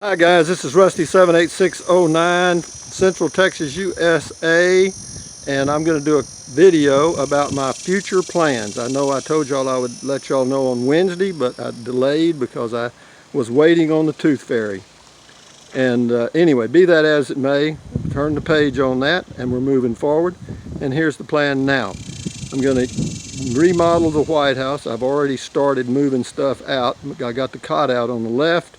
Hi guys, this is Rusty 78609, Central Texas, USA, and I'm going to do a video about my future plans. I know I told y'all I would let y'all know on Wednesday, but I delayed because I was waiting on the Tooth Fairy. And anyway, be that as it may, turn the page on that and we're moving forward. And here's the plan now. I'm going to remodel the White House. I've already started moving stuff out. I got the cot out on the left,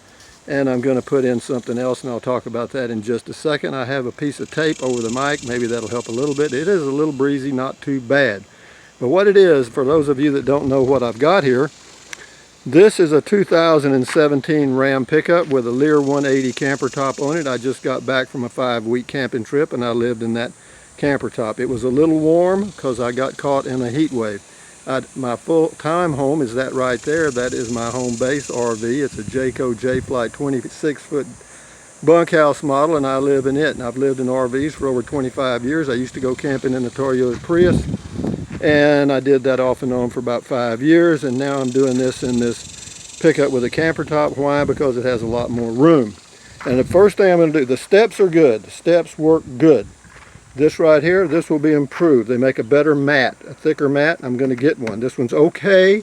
and I'm going to put in something else, and I'll talk about that in just a second. I have a piece of tape over the mic. Maybe that'll help a little bit. It is a little breezy, not too bad. But what it is, for those of you that don't know what I've got here, this is a 2017 Ram pickup with a Lear 180 camper top on it. I just got back from a 5-week camping trip, and I lived in that camper top. It was a little warm because I got caught in a heat wave. My full-time home is that right there. That is my home base RV. It's a Jayco J-Flight 26-foot bunkhouse model, and I live in it. And I've lived in RVs for over 25 years. I used to go camping in the Toyota Prius, and I did that off and on for about 5 years. And now I'm doing this in this pickup with a camper top. Why? Because it has a lot more room. And the first thing I'm going to do, the steps are good. The steps work good. This right here, this will be improved. They make a better mat, a thicker mat. I'm going to get one. This one's okay.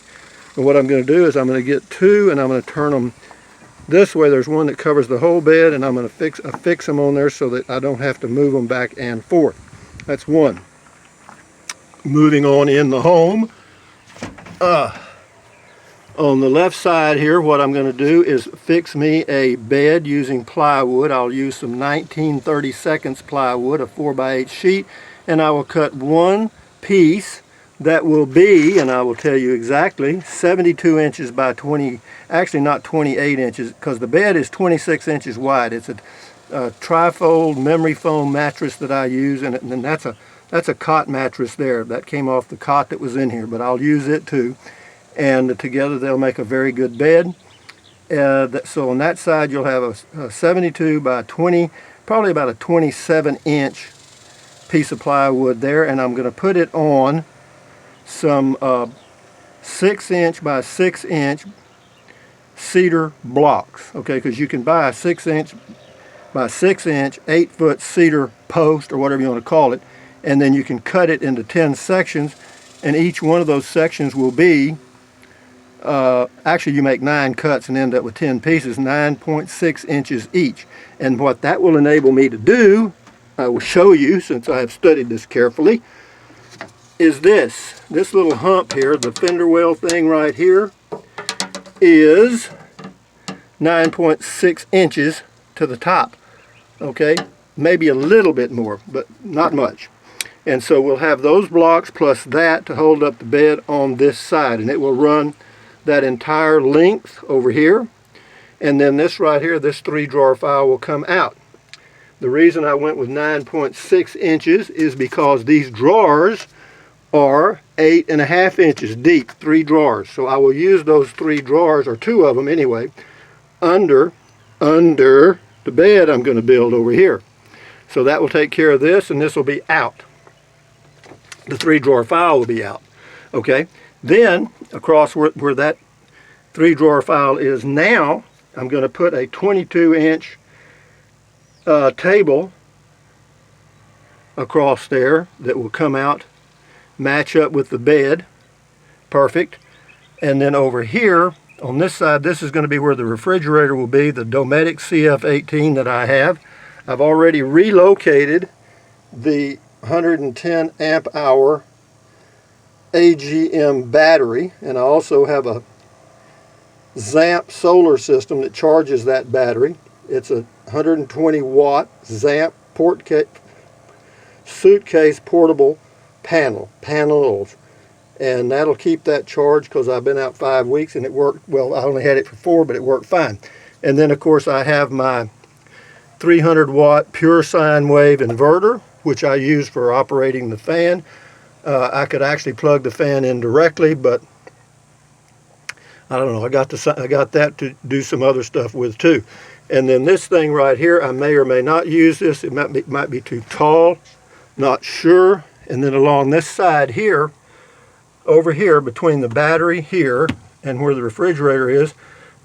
And what I'm going to do is I'm going to get two, and I'm going to turn them this way. There's one that covers the whole bed, and I'm going to fix them on there so that I don't have to move them back and forth. That's one. Moving on in the home. On the left side here, what I'm going to do is fix me a bed using plywood. I'll use some 1932 plywood, a 4x8 sheet, and I will cut one piece that will be, and I will tell you exactly, 72 inches by 20, actually not 28 inches, because the bed is 26 inches wide. It's a trifold memory foam mattress that I use, and then that's a cot mattress there. That came off the cot that was in here, but I'll use it too. And together they'll make a very good bed. So on that side you'll have a 72 by 20, probably about a 27-inch piece of plywood there, and I'm going to put it on some 6-inch by 6-inch cedar blocks, okay, because you can buy a 6-inch by 6-inch 8-foot cedar post, or whatever you want to call it, and then you can cut it into 10 sections, and each one of those sections will be actually you make 9 cuts and end up with 10 pieces, 9.6 inches each. And what that will enable me to do, I will show you since I have studied this carefully, is this little hump here, the fender well thing right here, is 9.6 inches to the top. Okay, maybe a little bit more, but not much. And so we'll have those blocks plus that to hold up the bed on this side, and it will run that entire length over here, and then this right here, this 3-drawer file will come out. The reason I went with 9.6 inches is because these drawers are 8.5 inches deep, 3 drawers. So I will use those 3 drawers, or 2 of them anyway, under the bed I'm going to build over here. So that will take care of this, and this will be out. The 3-drawer file will be out. Okay. Then, across where that 3-drawer file is now, I'm going to put a 22-inch table across there that will come out, match up with the bed. Perfect. And then over here, on this side, this is going to be where the refrigerator will be, the Dometic CF18 that I have. I've already relocated the 110 amp hour AGM battery, and I also have a Zamp solar system that charges that battery. It's a 120 watt Zamp suitcase portable panels, and that'll keep that charged because I've been out 5 weeks and it worked well. I only had it for 4, but it worked fine. And then of course I have my 300 watt pure sine wave inverter, which I use for operating the fan. I could actually plug the fan in directly, but I don't know. I got that to do some other stuff with too. And then this thing right here, I may or may not use this. It might be too tall, not sure. And then along this side here, over here between the battery here and where the refrigerator is,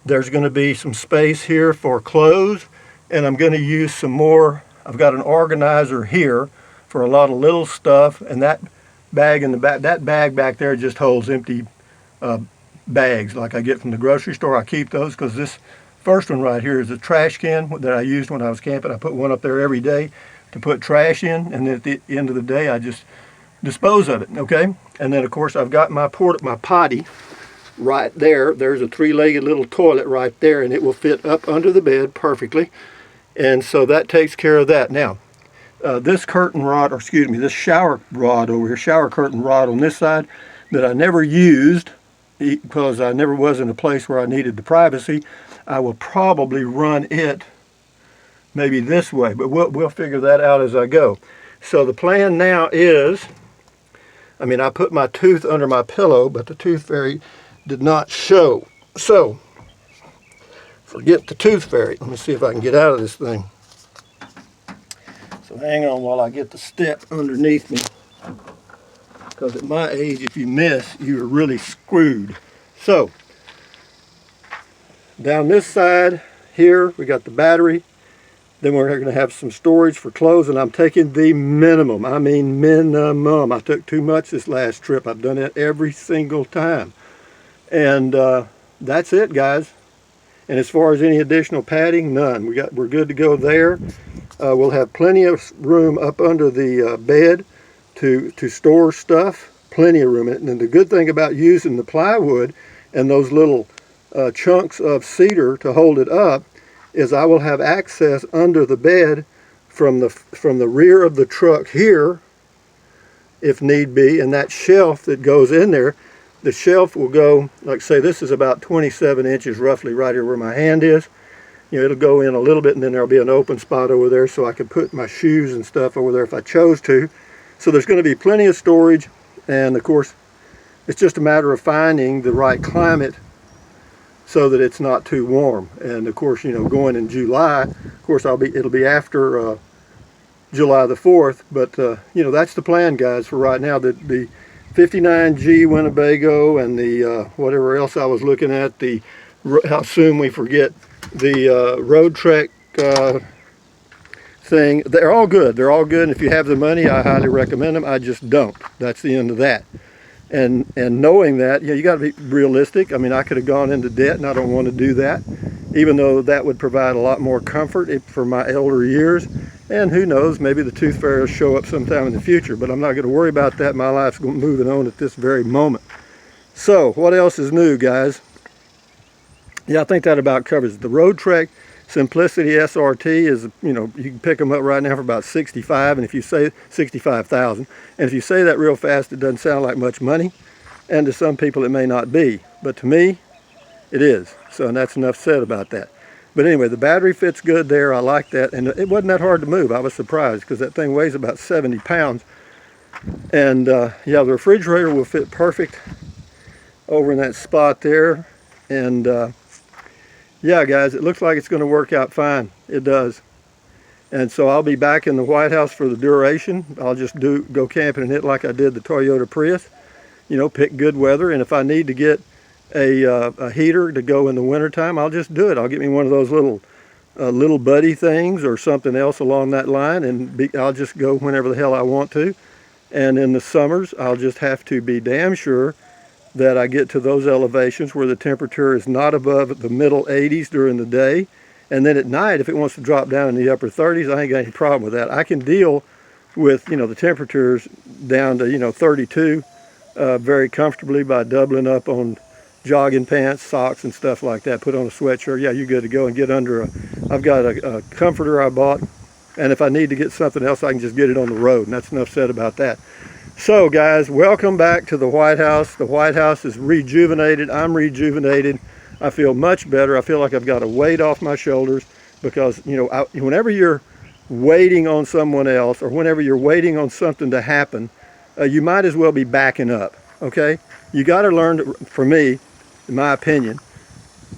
There's going to be some space here for clothes, and I'm going to use some more. I've got an organizer here for a lot of little stuff, and that bag in the back, that bag back there just holds empty bags like I get from the grocery store. I keep those because this first one right here is a trash can that I used when I was camping. I put one up there every day to put trash in, and then at the end of the day I just dispose of it, okay? And then of course I've got my potty right there. There's a three-legged little toilet right there, and it will fit up under the bed perfectly. And so that takes care of that. Now, this curtain rod, or excuse me, this shower rod over here, shower curtain rod on this side that I never used because I never was in a place where I needed the privacy, I will probably run it maybe this way, but we'll figure that out as I go. So the plan now is, I put my tooth under my pillow, but the tooth fairy did not show. So, forget the tooth fairy. Let me see if I can get out of this thing. So hang on while I get the step underneath me. Because at my age, if you miss, you're really screwed. So, down this side here, we got the battery. Then we're going to have some storage for clothes, and I'm taking the minimum. I mean minimum. I took too much this last trip. I've done it every single time. And that's it, guys. And as far as any additional padding, none. We're good to go there. We'll have plenty of room up under the bed to store stuff. Plenty of room. And the good thing about using the plywood and those little chunks of cedar to hold it up is I will have access under the bed from the rear of the truck here, if need be, and that shelf that goes in there, the shelf will go, like say this is about 27 inches roughly right here where my hand is. You know, it'll go in a little bit, and then there'll be an open spot over there so I can put my shoes and stuff over there if I chose to. So there's going to be plenty of storage, and of course it's just a matter of finding the right climate so that it's not too warm. And of course, you know, going in July, of course it'll be after July the 4th, but you know, that's the plan, guys, for right now. The 59G Winnebago and the whatever else I was looking at, how soon we forget, the Road Trek thing, they're all good. They're all good, and if you have the money, I highly recommend them. I just don't. That's the end of that. And knowing that, you know, you got to be realistic. I mean, I could have gone into debt, and I don't want to do that, even though that would provide a lot more comfort for my elder years. And who knows, maybe the tooth fairy will show up sometime in the future, but I'm not going to worry about that. My life's moving on at this very moment. So, what else is new, guys? Yeah, I think that about covers it. The Road Trek Simplicity SRT is, you know, you can pick them up right now for about $65, and if you say $65,000, and if you say that real fast, it doesn't sound like much money, and to some people it may not be, but to me, it is. So, and that's enough said about that. But anyway, the battery fits good there. I like that, and it wasn't that hard to move. I was surprised because that thing weighs about 70 pounds, and yeah, the refrigerator will fit perfect over in that spot there, and yeah, guys, it looks like it's going to work out fine. It does. And so I'll be back in the White House for the duration. I'll just go camping in it like I did the Toyota Prius. You know, pick good weather. And if I need to get a heater to go in the wintertime, I'll just do it. I'll get me one of those little buddy things or something else along that line, and I'll just go whenever the hell I want to. And in the summers, I'll just have to be damn sure that I get to those elevations where the temperature is not above the middle 80s during the day. And then at night, if it wants to drop down in the upper 30s, I ain't got any problem with that. I can deal with, you know, the temperatures down to, you know, 32 very comfortably by doubling up on jogging pants, socks, and stuff like that. Put on a sweatshirt. Yeah, you're good to go and get under I've got a comforter I bought, and if I need to get something else, I can just get it on the road, and that's enough said about that. So guys, welcome back to the White House. The White House is rejuvenated. I'm rejuvenated. I feel much better. I feel like I've got a weight off my shoulders because, you know, whenever you're waiting on someone else or whenever you're waiting on something to happen, you might as well be backing up, okay? You got to learn to, for me, in my opinion,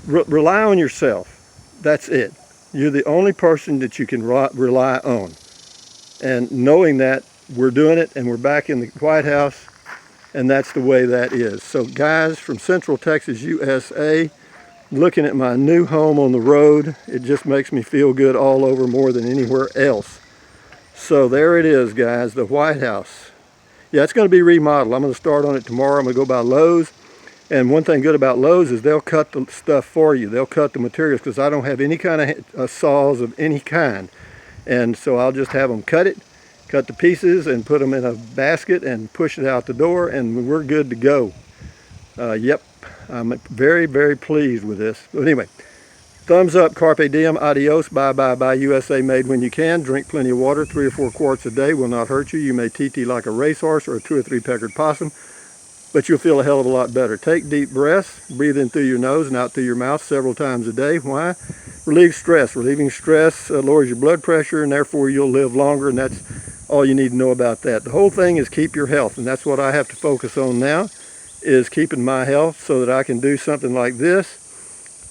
rely on yourself. That's it. You're the only person that you can rely on. And knowing that, we're doing it, and we're back in the White House, and that's the way that is. So guys, from Central Texas, USA, looking at my new home on the road, it just makes me feel good all over more than anywhere else. So there it is, guys, the White House. Yeah, it's going to be remodeled. I'm going to start on it tomorrow. I'm going to go by Lowe's. And one thing good about Lowe's is they'll cut the stuff for you. They'll cut the materials because I don't have any kind of saws of any kind. And so I'll just have them cut the pieces and put them in a basket and push it out the door, and we're good to go. Yep, I'm very, very pleased with this. But anyway, thumbs up, carpe diem, adios, bye, bye, bye, USA made when you can. Drink plenty of water, 3 or 4 quarts a day will not hurt you. You may TT like a racehorse or a 2 or 3 peckered possum, but you'll feel a hell of a lot better. Take deep breaths, breathe in through your nose and out through your mouth several times a day. Why? Relieve stress. Relieving stress lowers your blood pressure, and therefore you'll live longer, and that's all you need to know about that. The whole thing is keep your health, and that's what I have to focus on now, is keeping my health so that I can do something like this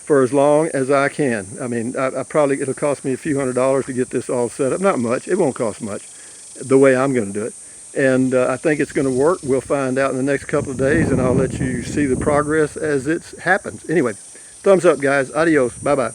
for as long as I can. I mean, it'll cost me a few $100s to get this all set up. Not much. It won't cost much the way I'm going to do it. And I think it's going to work. We'll find out in the next couple of days, and I'll let you see the progress as it happens. Anyway, thumbs up, guys. Adios. Bye-bye.